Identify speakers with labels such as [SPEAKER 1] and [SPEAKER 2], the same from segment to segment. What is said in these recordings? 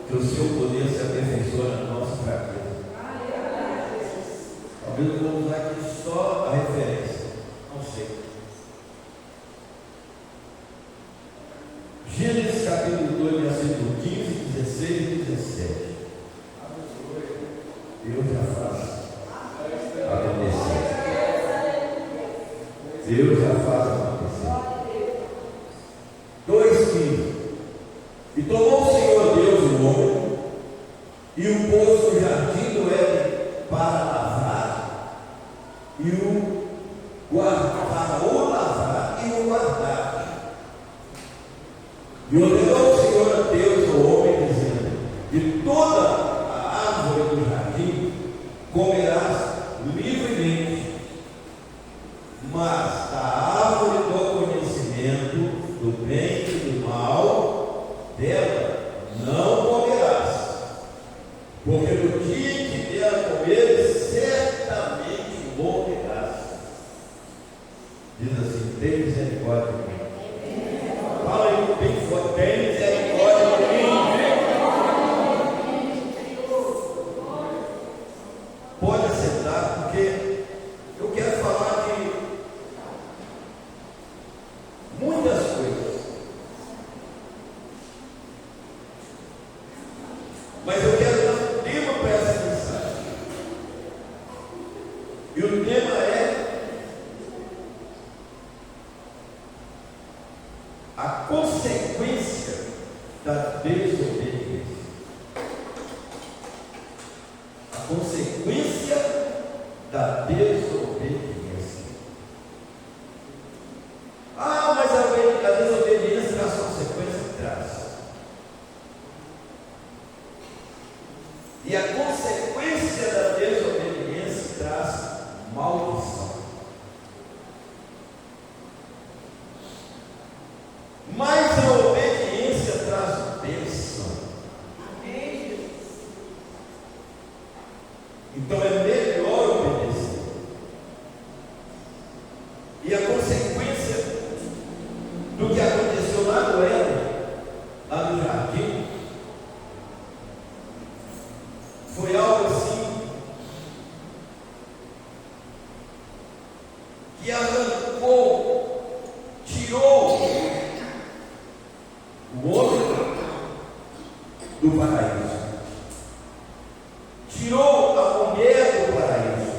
[SPEAKER 1] que o seu poder se aperfeiçoa na nossa fraqueza. Talvez eu vou usar aqui só a referência, não sei. Gênesis capítulo 2, versículo 15, 16 e 17. Deus já faz acontecer. Deus já faz acontecer. 2,15. E tomou o Senhor Deus o homem e o pôs no jardim do Éden para lavrar e o guardar, para o lavrar e o guardar. E ordenou o Senhor a Deus ao homem, dizendo: de toda a árvore do jardim comerás livremente, mas da árvore do conhecimento do bem e do mal, dela não comerás, porque no dia em que dela comeres, certamente morrerás. Diz assim: tem misericórdia de mim. Fala aí bem forte: tem misericórdia de mim. Pode aceitar, porque eu quero falar de muitas coisas, mas eu quero dar um tema para essa mensagem. E o tema é a consequência da desobediência. A consequência da desobediência. Ah, mas a desobediência traz consequência? Traz. E a consequência da desobediência traz maldição. Mas a obediência traz bênção. Então é melhor obedecer. E a consequência do que aconteceu lá no Éden, lá no jardim, foi algo assim que arrancou, tirou o homem do paraíso, tirou a mulher do paraíso.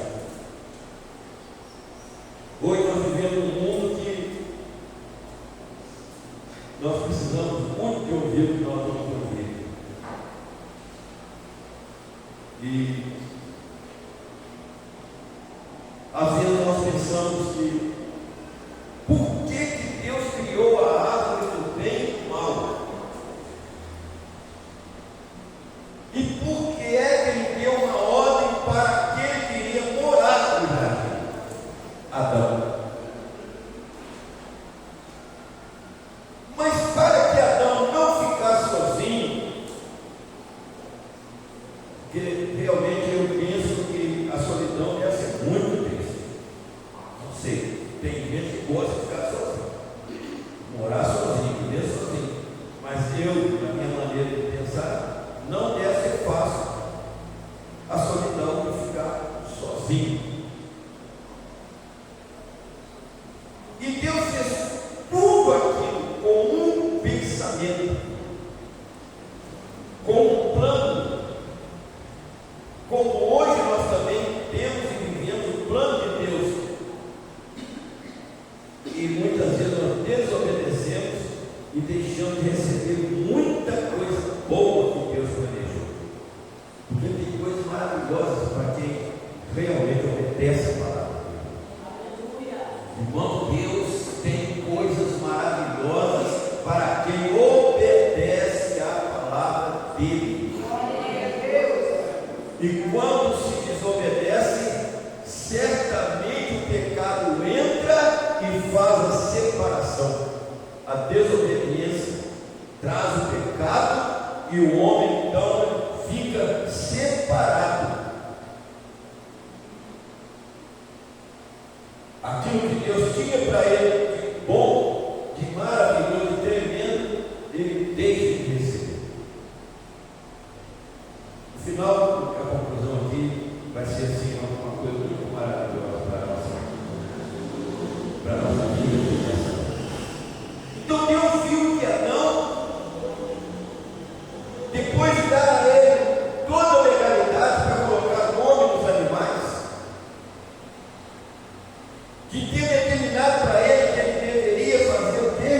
[SPEAKER 1] Hoje nós vivemos num mundo que nós precisamos muito de ouvir o que nós vamos ouvir. E às vezes nós pensamos que por que Deus criou a árvore do bem e do mal? E por que é que Ele deu uma ordem para aquele que iria morar no jardim? Adão. Mas para que Adão não ficasse sozinho, porque realmente eu penso que a solidão deve ser muito triste. Não sei, tem gente que gosta de ficar sozinho, morar sozinho, viver sozinho. Mas eu, na minha maneira de pensar, não deve ser fácil a solidão de ficar sozinho. E Deus fez tudo aquilo com um pensamento, com um plano, como hoje nós também temos e vivemos o plano de Deus. E muitas vezes nós desobedecemos e deixamos de receber muita coisa boa que Deus planejou. Porque tem coisas maravilhosas para quem realmente obedece a palavra. Irmão, Deus tem coisas maravilhosas para quem obedece a palavra dele. E quando se desobedece, certamente o pecado entra e faz a separação. A desobediência traz o pecado e o homem então fica separado. Aquilo que Deus tinha para ele de bom, de maravilhoso, de tremendo, ele deixa de receber. depois de dar a ele toda a legalidade para colocar nome nos animais, de ter determinado para ele que ele deveria fazer o quê?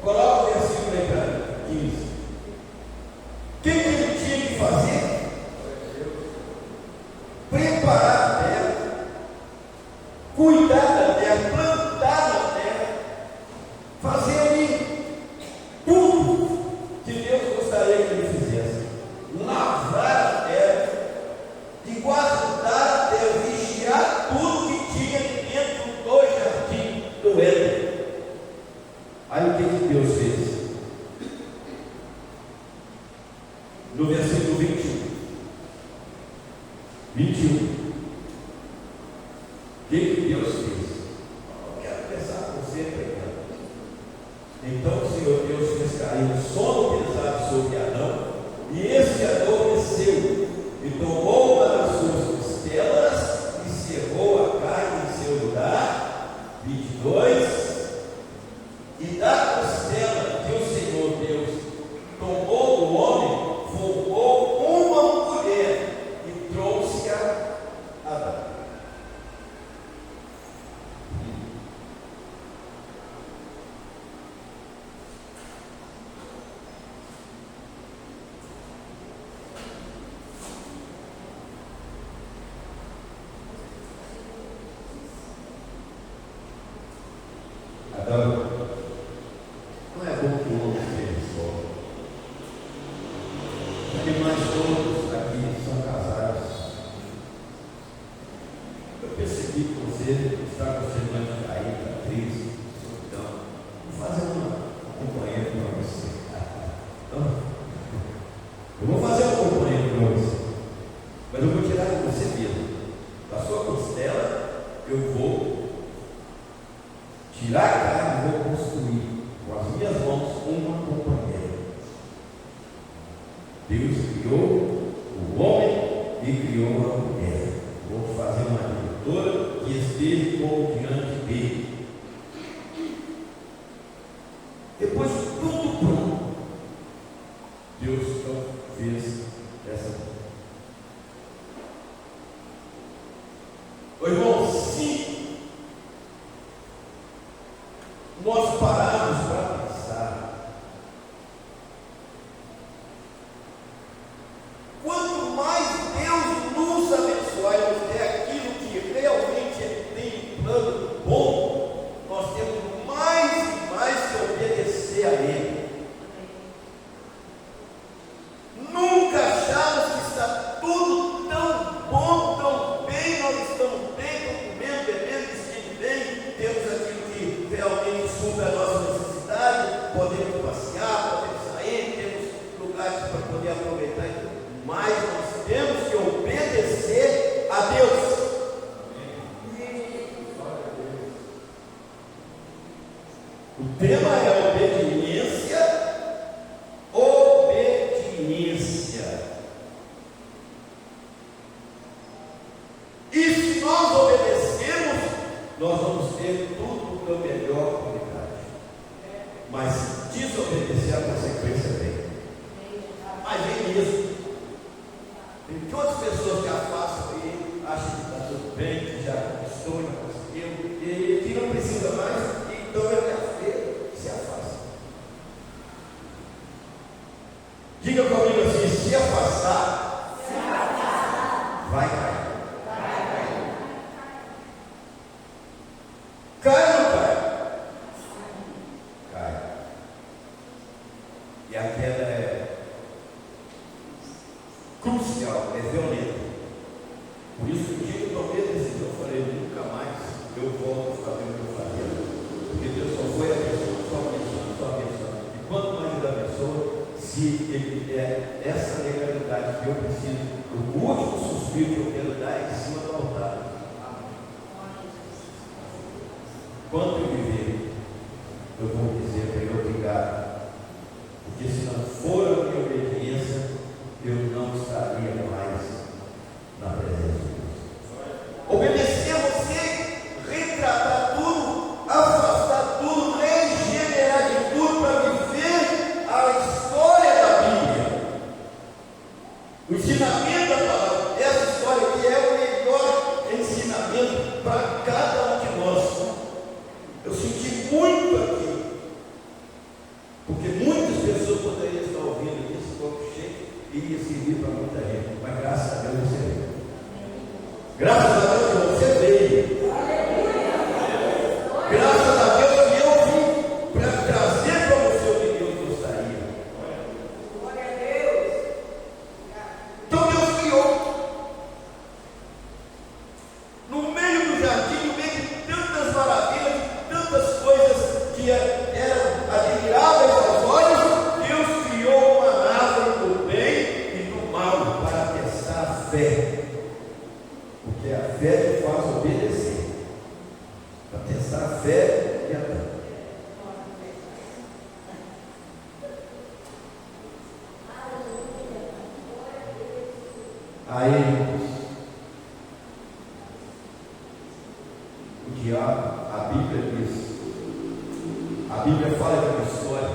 [SPEAKER 1] Coloca o versículo aí para mim, 15. O que ele tinha que fazer? Preparar a terra, cuidar da terra, plantar na terra, fazer ali tudo que Deus gostaria que ele fizesse, lavrar a terra, e guardar a terra, vigiar tudo que tinha dentro do jardim do Éden. Aí o que Deus fez? No versículo 21. O que Deus fez? Eu quero começar com você pregando. Então o Senhor Deus fez cair um sono pesado sobre Adão, e esse adormeceu, e tomou uma das suas costelas, e cerrou a carne em seu lugar. 22. E da costela que o Senhor Deus tomou do homem, formou uma mulher e trouxe-a a Adão. Adão, não é bom que o homem esteja só. Os animais todos aqui são casados. Eu percebi que você está com a semana caída, triste, solidão. Vou fazer uma companheira para você. Eu vou fazer uma companheira para você, mas eu vou tirar de você mesmo. Da sua costela, eu vou tirar a carne e vou construir com as minhas mãos uma companheira. Deus criou o homem e criou a mulher. Vou fazer uma agricultura que esteja como diante dele. Depois de tudo pronto, Deus então fez essa. Ô irmão, se nós pararmos para pensar, quanto mais Deus nos abençoar e nos der aquilo que realmente Ele tem um plano bom, nós temos mais e mais que obedecer a Ele. Nunca achamos que está tudo tão bom, tão bem, nós estamos bem, estamos comendo, bebendo, vestindo bem, temos aquilo que realmente supre a nossa necessidade, podemos passear, podemos sair, temos lugares para poder aproveitar, mas nós temos que obedecer a Deus. O tema é obediência. E se nós obedecermos, nós vamos ter tudo do melhor qualidade. Mas se desobedecer, a consequência vem. Mas vem mesmo. Tem outras pessoas que afastam e acham que está tudo bem, que já conquistou, já conseguiu, e que não precisa mais, então é a feira se afasta. Diga comigo assim: se afastar, vai cair. Cai ou não cai? Cai. E a queda é crucial, é violenta. Por isso que o dia que eu tomei a decisão, eu falei: nunca mais eu volto a fazer o que eu fazia. Porque Deus só foi abençoando, só abençoando, só abençoando. E quanto mais Ele abençoa, se Ele der essa legalidade que eu preciso, o último suspiro que eu quero dar é em cima do altar. Quanto eu viver, eu vou dizer para Ele obrigado, porque se não for a minha obediência, eu não estaria mais na presença de Deus. Obedecer a você, retratar tudo, afastar tudo, regenerar de tudo para viver a história da Bíblia. a ele. O diabo, a Bíblia diz, a Bíblia fala de uma história,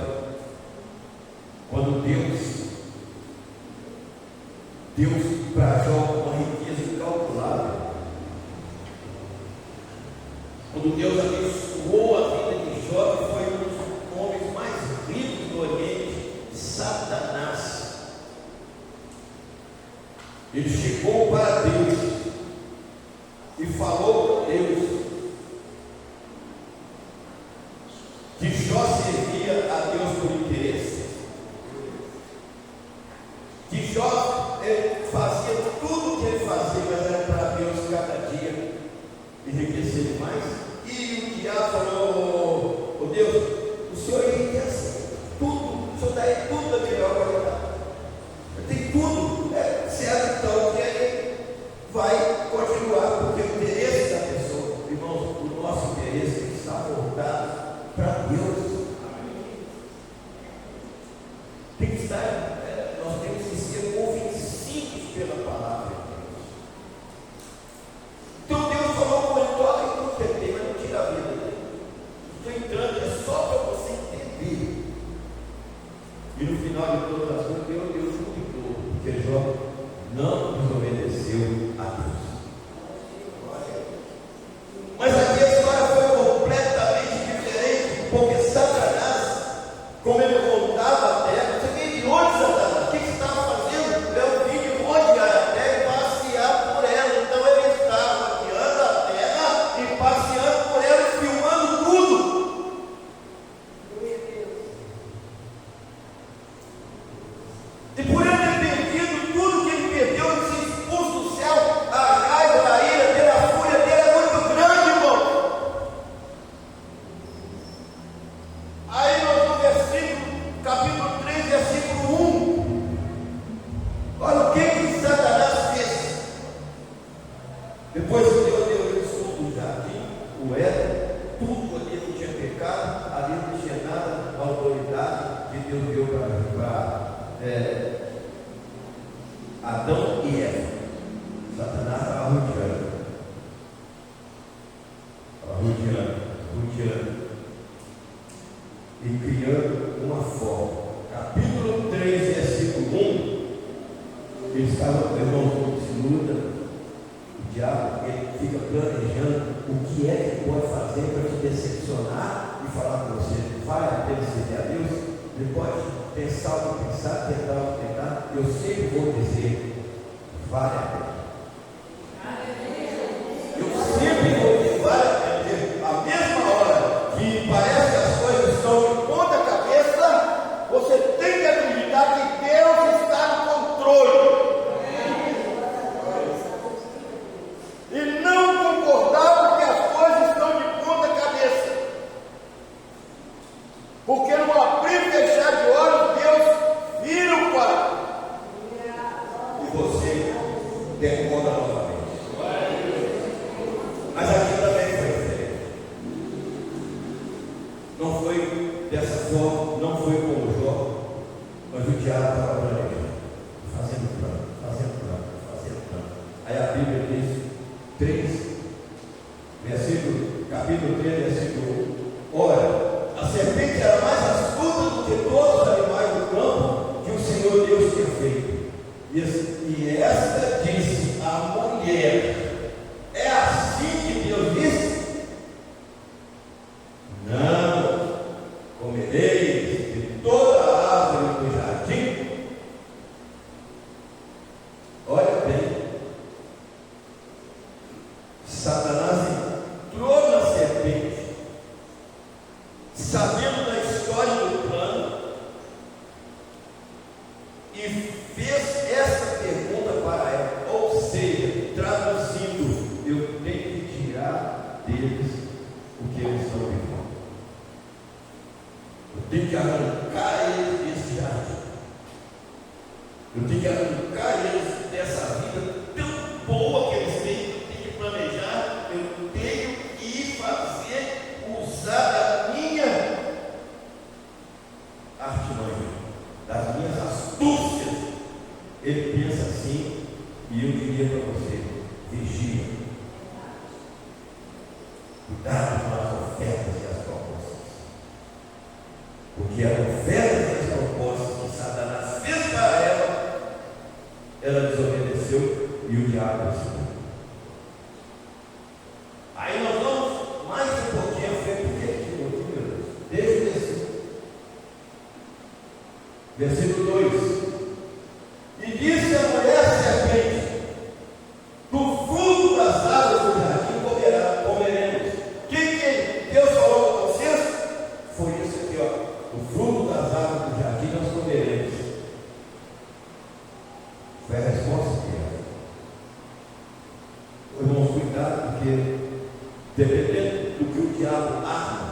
[SPEAKER 1] quando Deus para Jó uma riqueza incalculável, quando Deus abençoou a vida de Jó, que foi um dos homens mais ricos do Oriente, Satanás, ele chegou para Deus e falou com Deus que Jó servia a Deus por interesse, que Jó fazia tudo o que ele fazia, mas era para Deus cada dia enriquecer mais. E o diabo falou: oh Deus, o Senhor enriquece tudo, o Senhor dá tudo da melhor qualidade, tem tudo, certo? Então, que ele vai continuar, porque o interesse da pessoa, irmãos, o nosso interesse tem que estar voltado para Deus. Tem que estar, nós temos que ser convencidos pela palavra de Deus. Então Deus falou com ele: toca em tudo que ele tem, mas não tira a vida dele. Estou entrando, é só para você entender. E no final de todas as coisas, Deus cuidou, porque Jó não desobedeceu a Deus. Mas aqui a história foi completamente diferente, porque Satanás, como ele rondava a terra, você vê de onde Satanás? O que ele estava fazendo? Eu vim de rodear a terra e passear por ela. Então ele estava rodeando a terra e passeando por ela e filmando tudo. E por ele ter perdido tudo que ele perdeu, ele se expulso do céu, a raiva, a ira dele, a fúria dele é muito grande, irmão. Aí no versículo, capítulo 3, versículo 1, olha o que Satanás fez. Depois que Deus deu isso no jardim, o Éden, tudo ali não tinha pecado, ali não tinha nada, a autoridade que Deus deu para Adão e Eva. Satanás estava rodeando e criando uma forma. Capítulo 3, versículo 1, ele estava, irmão, se luta, o diabo, ele fica planejando o que é que pode fazer para te decepcionar e falar para você: vai até servir a Deus. Ele pode pensar o que pensar, tentar o que tentar, eu sempre vou dizer: vale a pena. Eu sempre vou dizer: vale a pena. A mesma hora que parece que as coisas estão de ponta cabeça, você tem que acreditar que Deus está no controle. E não concordar porque as coisas estão de ponta cabeça. Porque no abrir e fechar de olhos, Deus vira o quadro. E você decola novamente. Mas aqui também foi diferente. Não foi dessa forma, não foi como Jó, mas o diabo estava planejando, fazendo plano. Aí a Bíblia diz, capítulo 3, versículo 1. Ora, a serpente era mais astuta do que todos os animais do campo que o Senhor Deus tinha feito. E esta disse à mulher: é assim que Deus disse? Não comereis de toda a árvore do jardim. Olha bem, Satanás entrou na serpente, sabendo da história do plano, e fez essa pergunta para ela. Ou seja, traduzindo, eu tenho que tirar deles o que eles estão vivendo. Eu tenho que arrancar eles desse jardim. Eu tenho que arrancar eles dessa vida tão boa que eles têm. Eu tenho que planejar, eu tenho que fazer, usar da minha artimanha, das minhas astúcias. Ele pensa assim, E eu diria para você: vigia. Cuidado com as ofertas e as propostas. Porque as ofertas e as propostas que Satanás fez para ela desobedeceu e o diabo recebeu. Aí nós vamos mais um pouquinho à frente. Por que aqui, meu Deus? Desde esse versículo 2. E disse a mulher à serpente: do fruto das árvores do jardim comeremos. O que Deus falou com vocês? Foi isso aqui, ó. Do fruto das árvores do jardim nós comeremos. Foi a resposta que era. Irmãos, cuidado, porque dependendo do que o diabo arma,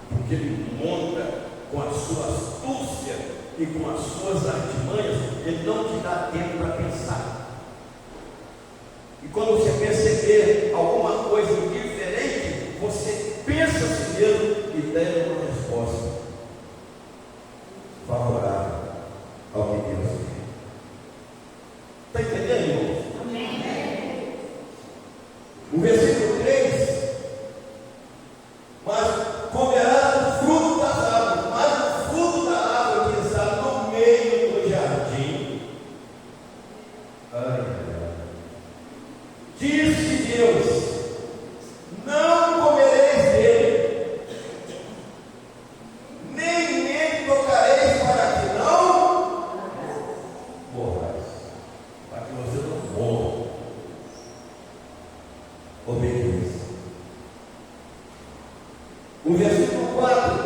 [SPEAKER 1] porque ele monta com a sua astúcia e com as suas artimanhas, ele não te dá tempo para pensar. E quando você perceber alguma coisa diferente, você pensa a si mesmo e dá uma resposta favorável ao que Deus quer. Está entendendo, irmãos? Amém. O versículo 3: mas comerá do fruto das árvores, mas o fruto da árvore que está no meio do jardim. Disse Deus: não comereis dele, nem nele tocareis, para que não morrais, para que você não morra. Obedeça. O versículo 4: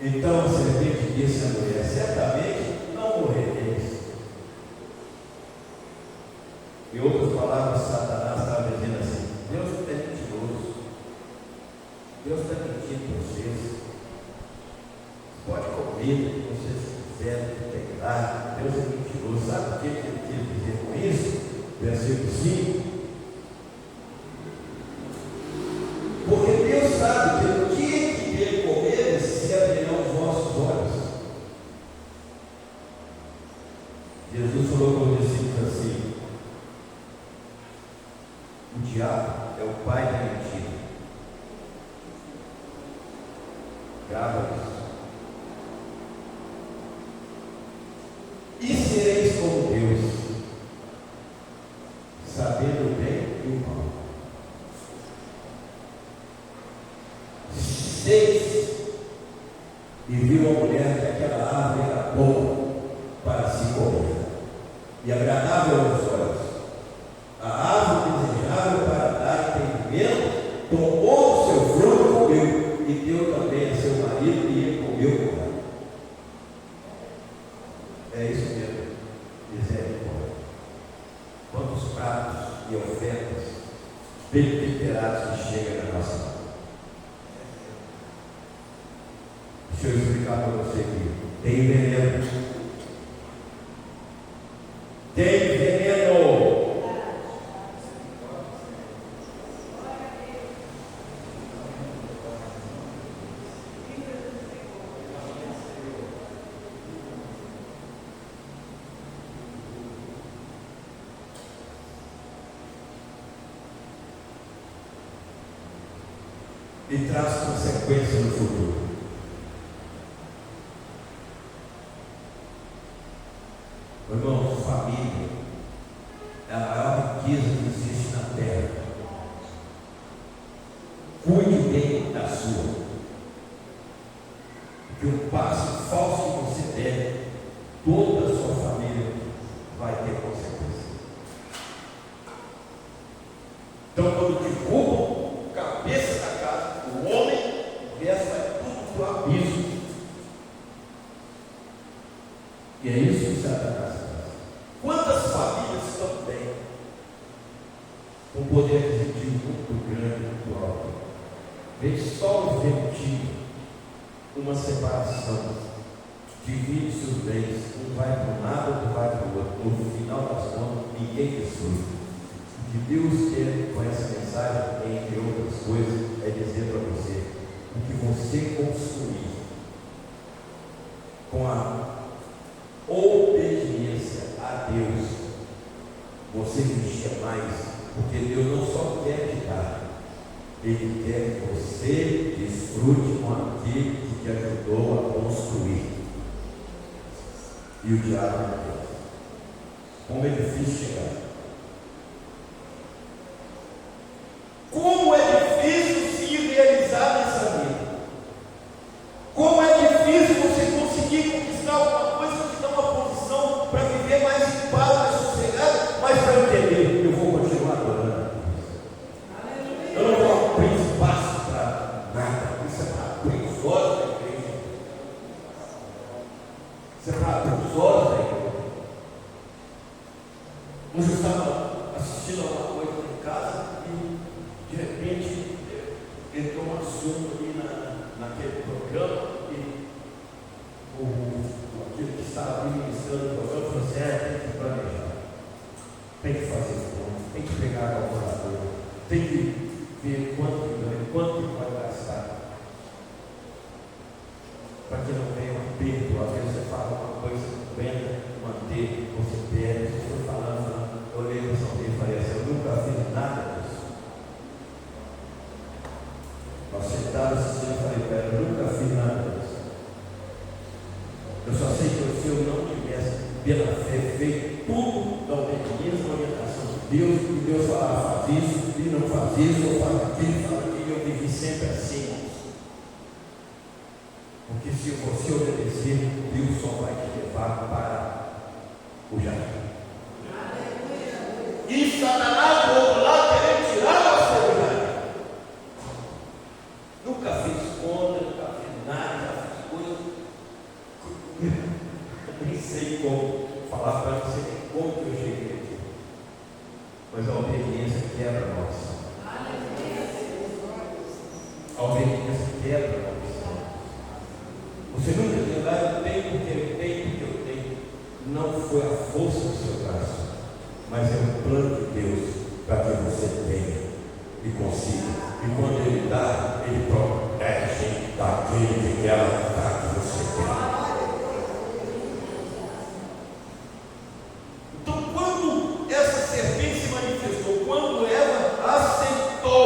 [SPEAKER 1] então a serpente disse à mulher: certamente não morrereis. Em outras palavras, Satanás estava dizendo assim: Deus é mentiroso, Deus está mentindo para vocês. Pode comer o que vocês quiserem, pegar. Deus é mentiroso. Sabe o que ele quer dizer com isso? Versículo 5: porque Deus sabe que no dia que ele comer, se abrirão os vossos olhos. Jesus falou com os discípulos assim: o diabo é o pai da mentira. Grava isso. E sereis como Deus, sabendo o bem e o mal. 6: e viu a mulher que aquela árvore era boa para se comer e agradável aos olhos, a árvore desejável para dar entendimento, tomou o seu fruto e comeu, e deu também a seu marido, e ele comeu com ela. É isso mesmo, misericórdia. Quantos pratos e ofertas bem temperados que chegam na nossa mão. Deixa eu explicar para você aqui. Tem veneno. Tem veneno. E traz consequências no futuro. Irmãos, família é a maior riqueza que existe na terra. Cuide bem da sua. Porque um passo falso que você der, toda a sua família vai ter consequência. Então, quando te culpam, cabeça da casa, o homem, o resto vai tudo para o abismo. E é isso que Satanás faz. Quantas famílias estão bem, com poder aquisitivo muito grande, muito alto, vem só o ventinho, uma separação, divide-se os bens, um vai para um lado, outro vai para o outro. No final das contas, ninguém desfruta. O que Deus quer com essa mensagem, entre outras coisas, é dizer para você: o que você construir com a obediência a Deus você vigia mais, porque Deus não só quer te dar, Ele quer que você desfrute com aquele que te ajudou a construir. E o diabo é Deus. Como é difícil chegar. Como é difícil se realizar nessa vida. Como é difícil você conseguir conquistar alguma coisa que te dá uma posição para viver mais em paz, mais sossegado, mas para entender, eu vou continuar adorando. Eu não vou abrir espaço para nada. Isso é para preguiçosos da igreja. Isso é para preguiçosos da igreja. Hoje eu estava assistindo a uma coisa em casa e de repente entrou um assunto ali naquele programa e aquele que estava ministrando o programa falou assim: tem que planejar, tem que fazer conta, tem que pegar a calculadora, tem que ver quanto que vai gastar, para que não venha um aperto. Às vezes você fala uma coisa, aguenta manter, você perde. Você foi falando, eu olhei para São Pedro e falei assim: eu nunca fiz nada disso. Nós sentados assistindo e falei: pera, eu nunca fiz nada disso. Eu só sei que se eu não tivesse pela fé feito tudo da obediência, da orientação de Deus, e Deus falava: faz isso, e não faz isso, ou faz aquilo, faz aquilo, eu vivi sempre assim. Porque se você obedecer, Deus só vai te levar para o jardim. E Satanás do outro lado querendo tirar você do jardim. Nunca fiz conta, nunca fiz nada, já fiz coisas. Nem sei como falar para você, nem como que eu cheguei aqui. Mas a obediência quebra nós. A obediência quebra nós. Você nunca tem dado, eu tenho porque eu tenho. Não foi a força do seu braço, mas é o plano de Deus para que você tenha e consiga. E quando Ele dá, Ele protege daquele que quer dar que você tem. Então, quando essa serpente se manifestou, quando ela aceitou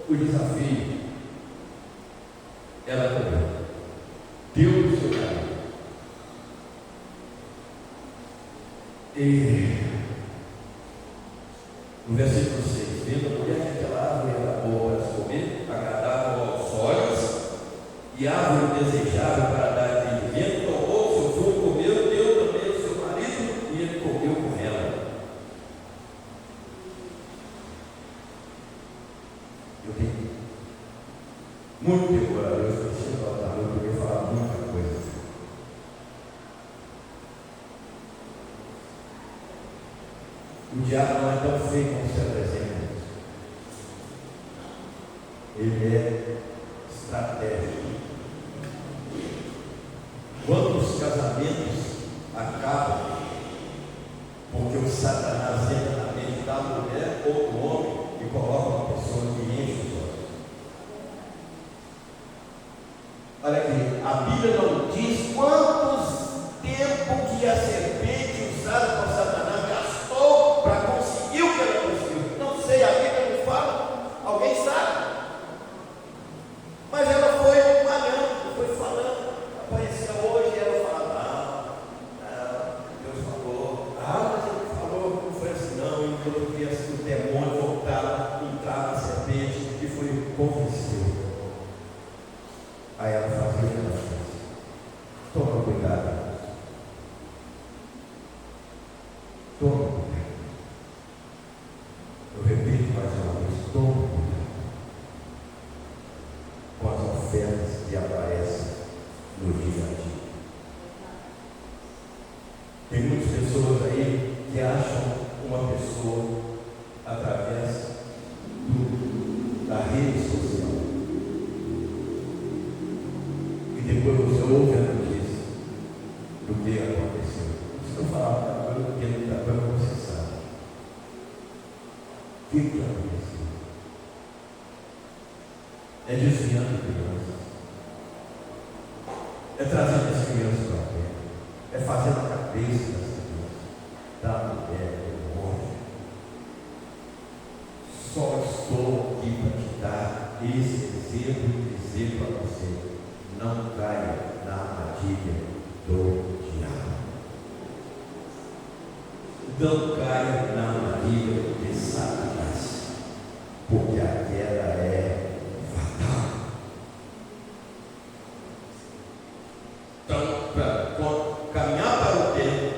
[SPEAKER 1] o desafio, ela correu. Deu o seu caminho. E no versículo 6, vendo a mulher que aquela árvore era boa para se comer, agradável aos olhos, e árvore desejável para dar entendimento, tomou o seu fruto, comeu, deu também ao seu marido, e ele comeu com ela. Eu tenho muito tempo a Deus, eu preciso falar, eu poderia falar muita coisa. O diabo não é tão feio como se apresenta. Ele é estratégico. Quantos casamentos acabam porque o Satanás entra na mente da mulher ou do homem e coloca uma pessoa que enche os olhos? Olha aqui, a Bíblia não diz quantos tempo que a serpente usada por Satanás gastou para conseguir o que ela conseguiu. Não sei, a Bíblia não fala, alguém sabe. Mas ela foi malhando, foi falando. Aparecia hoje e ela falava: Deus falou, mas ele falou, não foi assim não. E quando eu vi assim, o demônio voltar, entrar na serpente e foi convencido. Aí ela fazia o que ela fez. Toma cuidado. Toma cuidado. Eu repito mais uma vez: toma cuidado com as ofertas que aparecem no dia a dia. Tem muitas pessoas aí que acham uma pessoa através da rede social. E depois você ouve a notícia do que aconteceu. Se eu falar para você sabe. O que aconteceu? É desviando crianças. É trazendo as crianças para perto. É fazendo a cabeça das crianças, da mulher, do homem. não caia na armadilha de Satanás, porque a queda é fatal. Então, para caminhar para o tempo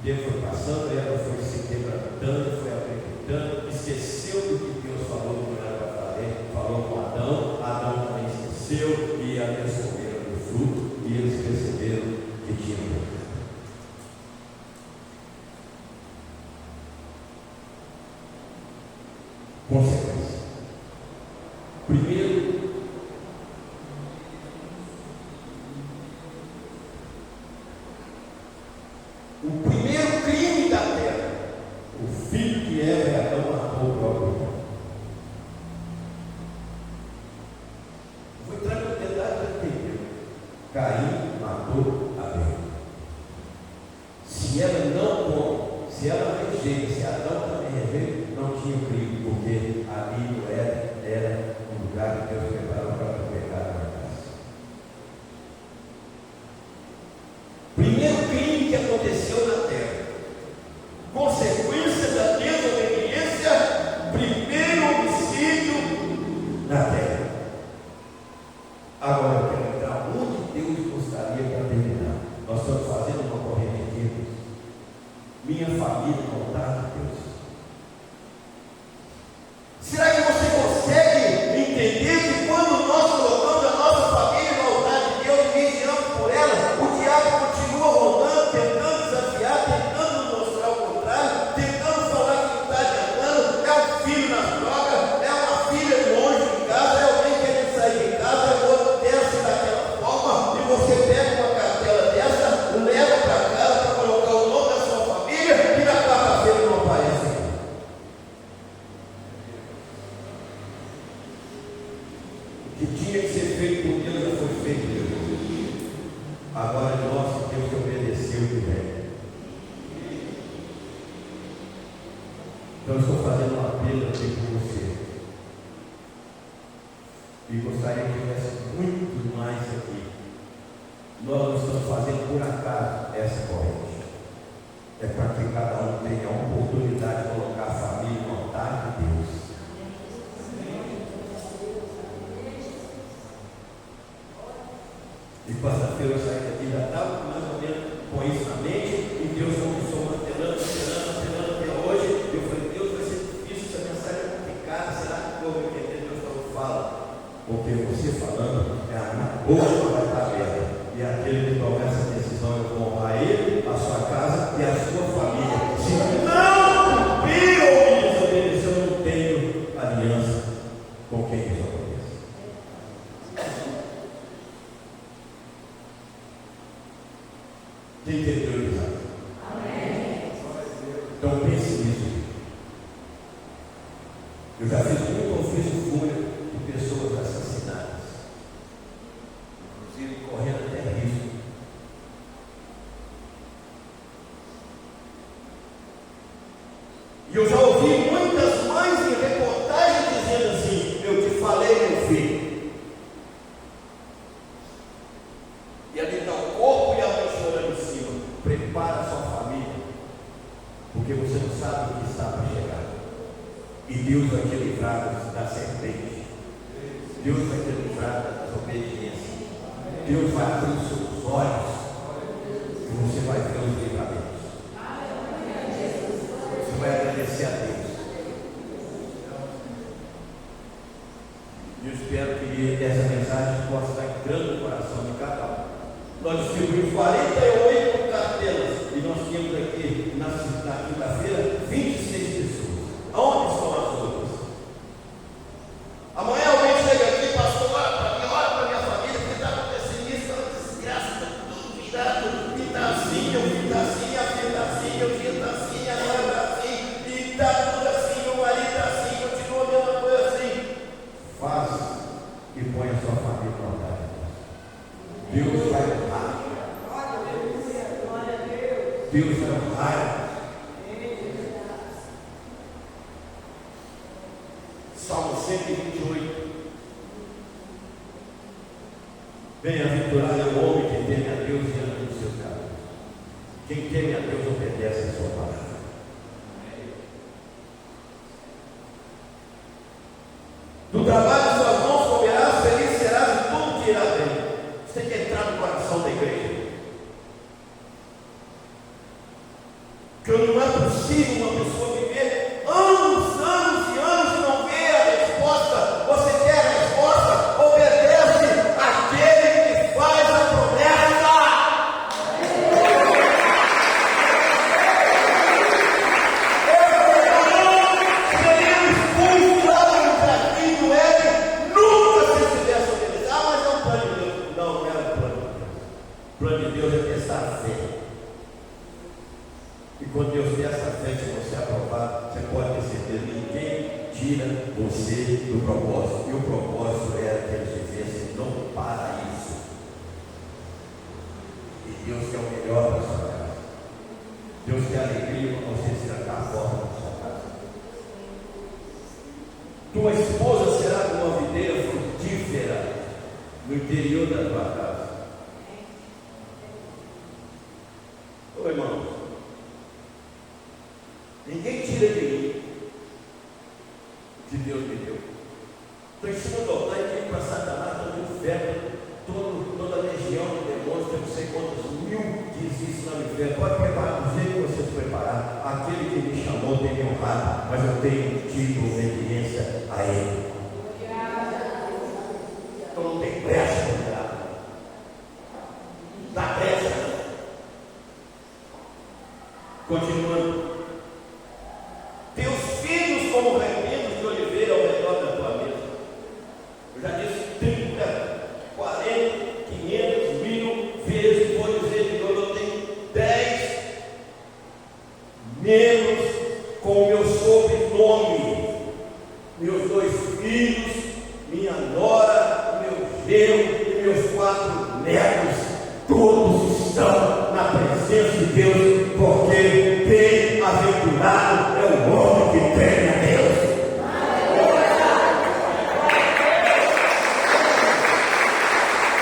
[SPEAKER 1] foi passando, ela foi se quebrantando, foi acreditando, esqueceu do que Deus falou que era para fazer, falou com Adão, Adão também esqueceu, e eles comeram do fruto, e eles perceberam que tinham pecado. Consequência. Primeiro, o primeiro crime da terra, o filho de Eva e Adão matou o próprio irmão. Vou entrar no detalhe para entender. Caim matou Abel. Se ela não come, se ela rejeita, se Adão também rejeita, não tinha crime, porque ali no Éden era um lugar que Deus preparou para o pecado na casa. Primeiro crime que aconteceu na terra, consequência da desobediência, primeiro homicídio na terra. Agora eu quero entrar onde Deus gostaria para terminar. Nós estamos fazendo uma corrente aqui. Minha família não está de Deus. Será que você consegue entender que quando nós colocamos a nossa família no altar de Deus e vigiamos por ela, o diabo continua rondando, tentando desafiar, tentando nos mostrar o contrário, tentando falar que não está adiantando, é um filho nas drogas, é uma filha longe de casa, é alguém querendo sair de casa, é o outro desce daquela forma, e você pega uma cartela dessa, leva para casa para colocar o nome da sua família, e na quarta-feira não aparece. O que tinha que ser feito por Deus já foi feito, Deus. Agora nós temos que obedecer o que vem. Então eu estou fazendo um apelo aqui com você. E gostaria que tivesse muito mais aqui. Nós não estamos fazendo por acaso essa corrente. É para que cada um tenha a oportunidade de colocar a família no altar de Deus. E quarta-feira eu saí daqui, já estava mais ou menos com isso na mente, e Deus começou mantelando até hoje. Eu falei, Deus, vai ser difícil, essa mensagem é complicada, será que eu vou entender? Deus falou, fala, porque você falando é a boa que vai estar aberta, e aquele que toma essa decisão, eu vou honrar ele, a sua casa e a sua família. Se não cumprir ou desobedecer, eu não tenho aliança com quem desobedece. Quem entendeu isso? Amém. Então pense nisso. Eu já fiz muito ofício fúnebre de pessoas assassinadas, inclusive correndo até risco. E eu já ouvi muitas mães em reportagem dizendo assim: eu te falei, meu filho. E ali está o corpo e a mãe chorando em cima. Prepara a sua família, porque você não sabe o que está para chegar. E Deus vai te livrar da serpente. Deus vai te livrar da desobediência. Deus vai abrir os seus olhos e você vai ver os livramentos. Você vai agradecer a Deus. Eu espero que essa mensagem possa estar entrando no coração de cada um. Nós distribuímos 48 cartelas e nós tínhamos aqui na quinta-feira 26 pessoas. Aonde estão as outras? Amanhã alguém chega aqui, pastor, olha para minha família, porque está acontecendo isso, está desgraça, está tudo virado, e está assim, eu vi está assim, a filha está assim, eu vi está assim, a mãe está assim, e está tudo assim, o marido está assim, continua a mesma coisa assim. Faz e põe a sua família no altar. Deus vai honrar. Deus vai honrar. Salmo 128. Bem-aventurado é o homem que teme a Deus e anda nos seus caminhos. Quem teme a Deus obedece a sua palavra. Do trabalho de suas mãos comerás, feliz serás e tudo te irá bem. Você tem que entrar no coração da igreja. Porque não é possível uma pessoa viver anos e anos e não ver a resposta. Você quer a resposta? Obedece àquele que faz a promessa. Eu seria expulso lá do jardim do Éden, nunca se tivesse obedecido. Ah, mas é um plano de Deus. Não, não era um plano de Deus. O plano de Deus é testar a fé. E quando Deus tem essa fé, se você aprovar, você pode ter certeza que ninguém tira você do propósito. E o propósito era que eles vivessem no paraíso. E Deus quer o melhor para a sua casa. Deus quer alegria para você se trancar a porta da sua casa. Tua esposa será como uma videira frutífera no interior da tua casa. Ô irmão, ninguém tira de mim que Deus me deu. Estou em cima do altar e tenho para Satanás, estou no inferno, toda a legião de demônios, tem não sei quantos mil que existem no inferno. Pode preparar do jeito que você se preparar. Aquele que me chamou tem me honrado, mas eu tenho tido obediência a Ele. Então não tem pressa para virar. Não dá pressa. Continuando. Teus filhos como remendos de oliveira ao redor da tua mesa. Eu já disse 30, 40, 500, 1000 vezes. Vou dizer de novo, eu tenho 10 membros com o meu sobrenome. Meus 2 filhos, minha nora, meu genro e meus 4 netos. Todos estão na presença de Deus, porque bem-aventurado é o homem que teme a Deus.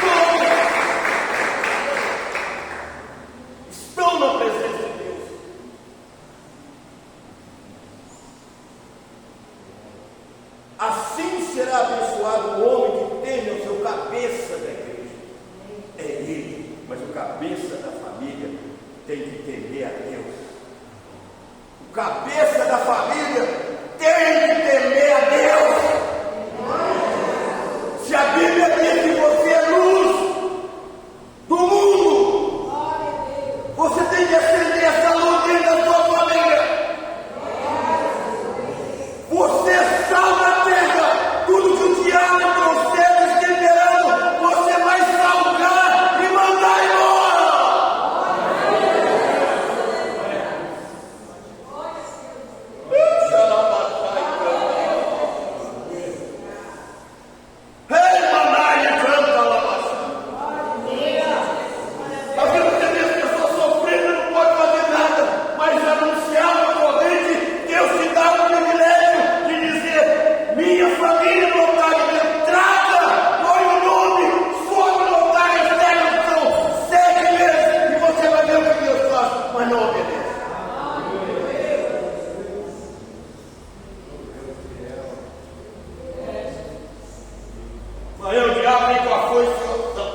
[SPEAKER 1] Todos estão na presença de Deus. Assim será abençoado o homem que teme ao seu cabeça da igreja. É ele, mas o cabeça da família tem que temer a Deus. O cabeça da família tem que temer a Deus. Se a Bíblia diz que você é luz do mundo, você tem que acender essa luz dentro da sua família. Você é sal da terra. Tudo que o diabo trouxe esquenderando, você vai salgar e mandar embora. Ei, Manaia, canta lá. A vida tem as pessoas sofrendo, não pode fazer nada, mas anunciar uma corrente, Deus te dá o privilégio de dizer: minha família no altar de Deus, traga, põe o nome, sobe no altar externo, são 7 meses, e você vai ver o que Deus faz, mas não obedece. Mas o diabo vem com a foice e opção.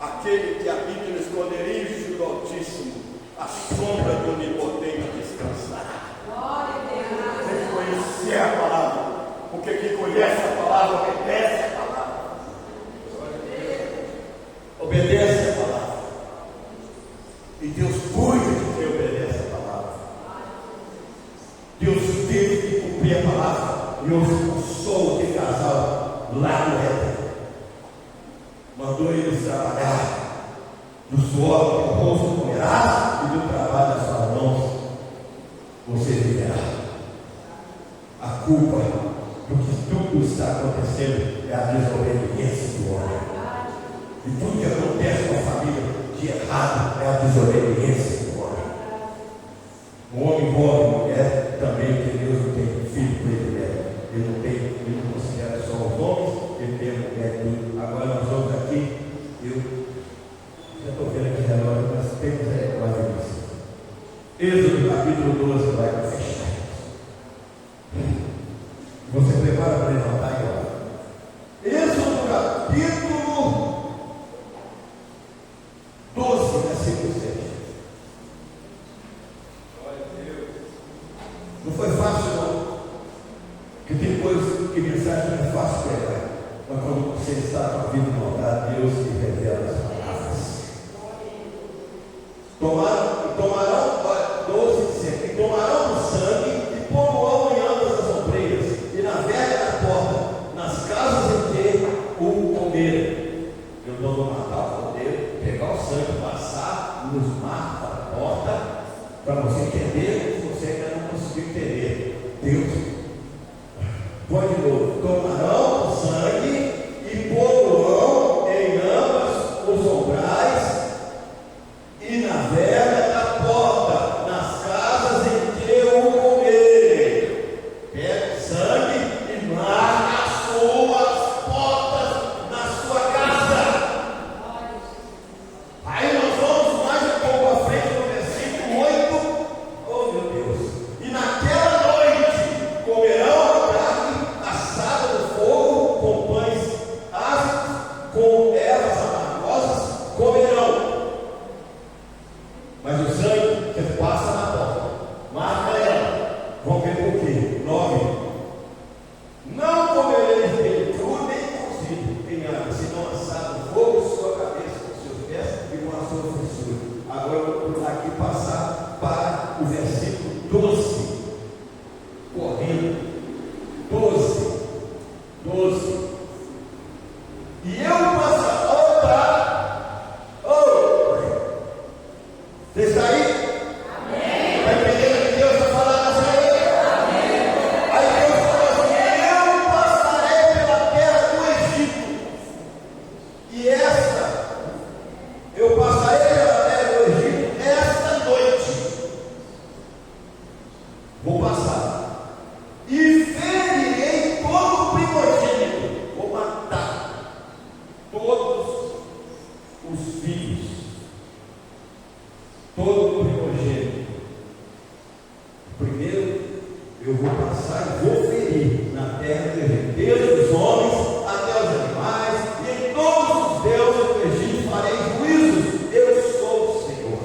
[SPEAKER 1] Aquele que habita no esconderijo do Altíssimo, a sombra do Onipotente descansará. Tem que conhecer a palavra, porque quem conhece a palavra obedece a palavra. Obedece a palavra. E Deus cuida de quem obedece a palavra. Deus teve que cumprir a palavra. E eu sou aquele casal lá no Éden. Mandou eles trabalhar. Do suor do rosto comerás, e do trabalho das suas mãos você viverá. A culpa do que tudo está acontecendo é a desobediência do homem. E tudo que acontece com a família de errado é a desobediência do homem. O homem envolve a mulher também, porque Deus não tem filho privilégio. Ele não considera só os homens, ele tem a mulher tudo. Agora nós vamos aqui, eu de maldade, Deus se revela as palavras. Tomarão, 12 sempre, e tomarão do sangue e poluão em ambas as ombreiras, e na verga da porta, nas casas em que o comeram. Eu não vou matar o cordeiro, pegar o sangue, passar nos marcos da porta, para você entender, se você ainda não conseguiu entender. Deus, põe de novo, tomarão o sangue e poluão em ambas os umbrais e na verga da porta, nas casas em que o comerem. Pega o sangue e marca as suas portas na sua casa. Aí nós vamos mais um pouco à frente no versículo 8. Oh meu Deus! E naquela noite comerão a carne assada no fogo, com pães ácidos, com ervas amargosas, comerão. Mas o sangue você passa na porta, marca ela. Vamos ver por quê. 9. Não comereis bem cru nem cozido em água, senão assado no fogo, sua cabeça com seus pés e com a sua fissura. Agora eu vou pular aqui e passar para o versículo 12. Correndo. 12. E eu passar. Você está aí? Amém. Está entendendo o que Deus está falando assim? Amém. Aí Deus falou assim: eu passarei pela terra do Egito. E eu passarei pela terra do Egito esta noite. Vou passar. E ferirei todo o primogênito. Vou matar todos os filhos. Todo o primogênito. Primeiro, eu vou passar e vou ferir na terra do Egito, desde os homens até os animais, e em todos os deuses do Egito farei juízos. Eu sou o Senhor.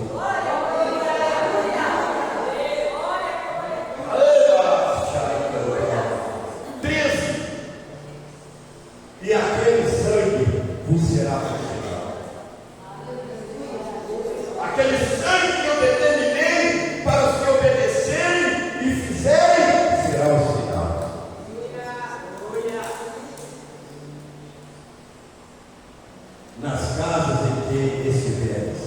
[SPEAKER 1] Aleluia. 13. E aquele sangue vos será consagrado. Aquele sangue que eu determinei para os que obedecerem e fizerem, será o sinal. Nas casas em que estiveres,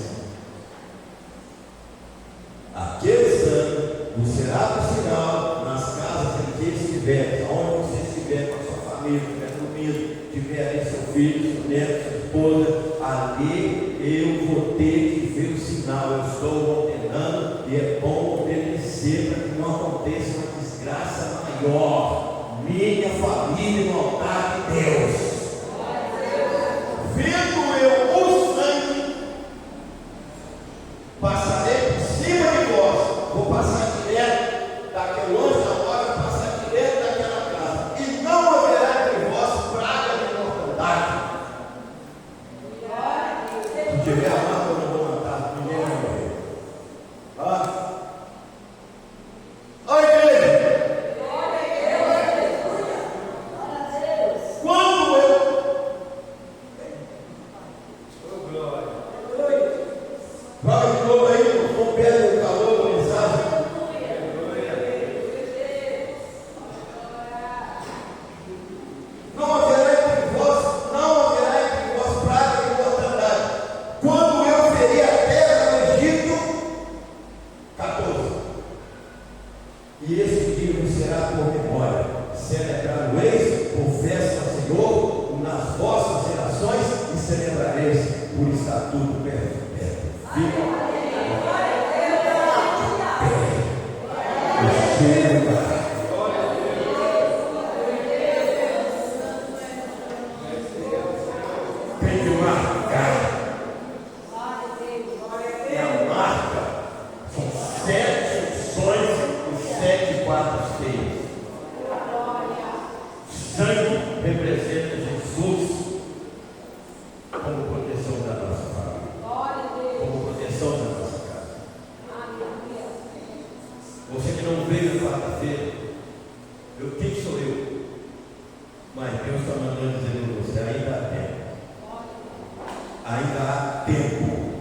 [SPEAKER 1] aquele sangue vos será o sinal. Nas casas em que estiveres, aonde você estiver com a sua família, estiver dormindo, tiver aí seu filho, seu neto, sua esposa, ali eu vou ter que ver o sinal. Eu estou ordenando e é bom obedecer para que não aconteça uma desgraça maior. Minha família no altar de Deus. Vendo eu o sangue, passarei por cima de vós. Vou passar direto daquele longe da porta, vou passar direto daquela casa. E não haverá entre vós praga de mortandade. Se tiver amado, eu não vou matar, ninguém vai morrer. Olha a igreja. Quando eu. Vai de novo aí, com o pé no calor da mensagem. Não haverá entre vós praga de mortandade. Quando eu feri a terra do Egito, 14. E esse dia vos será por memória. Celebrareis por festa ao Senhor nas vossas gerações e celebrareis por estatuto perpétuo. Fica. Tem que marcar. É a marca. São 7 unções e 7 quadros feios. Sangue representa Jesus como proteção da nossa família, como proteção da nossa casa. Você que não veio na quarta-feira, quem sou eu? Mas Deus está mandando dizer para você, ainda há tempo. ainda há tempo.